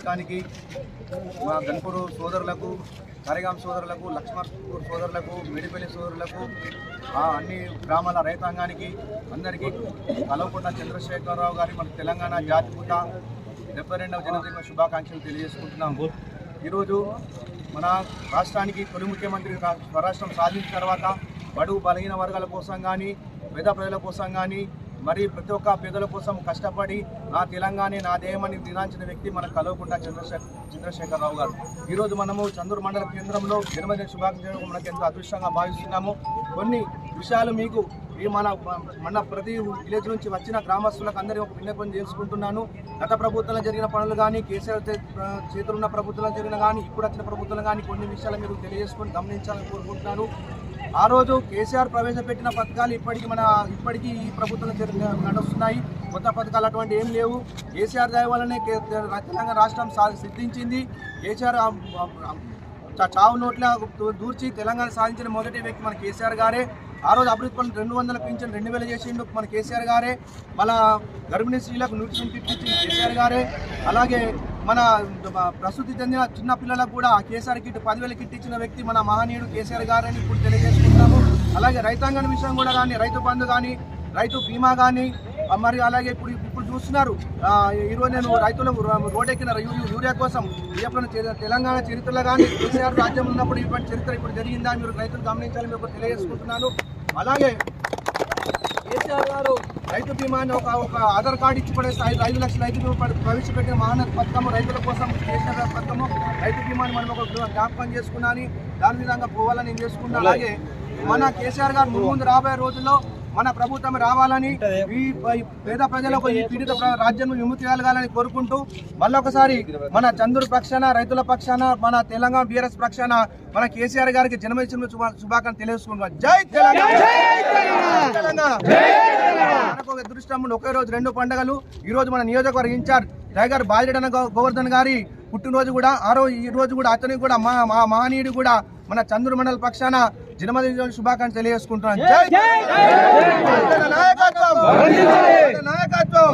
ప్రజానీకానికి, మా గన్పూర్ సోదరులకు, కరిగాం సోదరులకు, లక్ష్మణపూర్ సోదరులకు, మేడిపల్లి సోదరులకు, అన్ని గ్రామాల రైతాంగానికి అందరికీ కల్వకుంట్ల చంద్రశేఖరరావు గారి మన తెలంగాణ జాతిపిత 72వ జన్మదిన శుభాకాంక్షలు తెలియజేసుకుంటున్నాము. ఈరోజు మన రాష్ట్రానికి తొలి ముఖ్యమంత్రి స్వరాష్ట్రం సాధించిన తర్వాత బడుగు బలహీన వర్గాల కోసం కానీ, పేద ప్రజల కోసం కానీ, మరి ప్రతి ఒక్క పేదల కోసం కష్టపడి నా తెలంగాణ నా దేహమని నిరాంచిన వ్యక్తి మన కల్వకుంట్ల చంద్రశేఖరరావు గారు. ఈరోజు మనము చందూరు మండల కేంద్రంలో జన్మదిన శుభాకాంక్షలు మనకు ఎంతో అదృష్టంగా భావిస్తున్నాము. కొన్ని విషయాలు మీకు మన ప్రతి విలేజ్ నుంచి వచ్చిన గ్రామస్తులకు అందరికీ ఒక విన్నపం చేసుకుంటున్నాను. గత ప్రభుత్వంలో జరిగిన పనులు కానీ, కేసీఆర్ చేతులున్న ప్రభుత్వంలో జరిగిన కానీ, ఇప్పుడు వచ్చిన ప్రభుత్వంలో కానీ కొన్ని విషయాలు మీరు తెలియజేసుకొని గమనించాలని కోరుకుంటున్నాను. ఆ రోజు కేసీఆర్ ప్రవేశపెట్టిన పథకాలు ఇప్పటికీ ఈ ప్రభుత్వంలో నడుస్తున్నాయి. కొత్త పథకాలు అటువంటి ఏం లేవు. కేసీఆర్ దయ వల్లనే తెలంగాణ రాష్ట్రం సిద్ధించింది. కేసీఆర్ చావు నోట్ల దూర్చి తెలంగాణ సాధించిన మొదటి వ్యక్తి మన కేసీఆర్ గారే. ఆ రోజు అభివృద్ధి పనులు 200 పింఛన్ 2000 చేసిండు మన కేసీఆర్ గారే. మన గర్భిణీ స్త్రీలకు న్యూట్రిషన్ కిట్ ఇచ్చింది కేసీఆర్ గారే. అలాగే మన ప్రసూతి చెందిన చిన్న పిల్లలకు కూడా కేసీఆర్ కిట్ 10,000 కిట్ ఇచ్చిన వ్యక్తి మన మహనీయుడు కేసీఆర్ గారని ఇప్పుడు తెలియజేసుకుంటున్నాము. అలాగే రైతాంగం విషయం కూడా కానీ, రైతు బంధు కానీ, రైతు బీమా కానీ, మరి అలాగే ఇప్పుడు చూస్తున్నారు. ఈరోజు నేను రైతులకు రోడ్డెక్కిన యూరియా కోసం తెలంగాణ చరిత్రలో కానీ కేసీఆర్ రాజ్యం ఉన్నప్పుడు ఇటువంటి చరిత్ర ఇప్పుడు జరిగిందా మీరు రైతులు గమనించాలని మీకు తెలియజేసుకుంటున్నాను. అలాగే కేసీఆర్ గారు రైతు బీమాని ఒక ఆధార్ కార్డు ఇచ్చి పడే 5 లక్షల రైతు బీమా ప్రవేశపెట్టిన మహానత పథకము, రైతుల కోసం కేసీఆర్ గారి పథకము, రైతు బీమాని మనం ఒక జ్ఞాపకం చేసుకున్నాను. దాని విధంగా పోవాలని నేను చేసుకున్నాను. అలాగే మన కేసీఆర్ గారు ముందు రాబోయే రోజుల్లో మన ప్రభుత్వం రావాలని, ఈ పేద ప్రజలకు ఈ పీడిత రాజ్యం విముక్తి కలగాలని కోరుకుంటూ మళ్ళొకసారి మన చందూరు పక్షాన, రైతుల పక్షాన, మన తెలంగాణ బీఆర్ఎస్ పక్షాన మన కేసీఆర్ గారికి జన్మదిన శుభాకాంక్షలు తెలియజేసుకుంటున్నాం. జై తెలంగాణ. మనకు ఒక అదృష్టం, ఒకే రోజు 2 పండుగలు. ఈ రోజు మన నియోజకవర్గ ఇన్ఛార్జ్ టైగర్ బాజిరెడ్డి గోవర్ధన్ గారి పుట్టినరోజు కూడా. ఈ రోజు కూడా అతనికి కూడా మా మహనీయుడు కూడా మన చందూరు మండల పక్షాన జన్మదిన శుభాకాంక్షలు తెలియజేసుకుంటున్నాను. జై నాయకత్వం.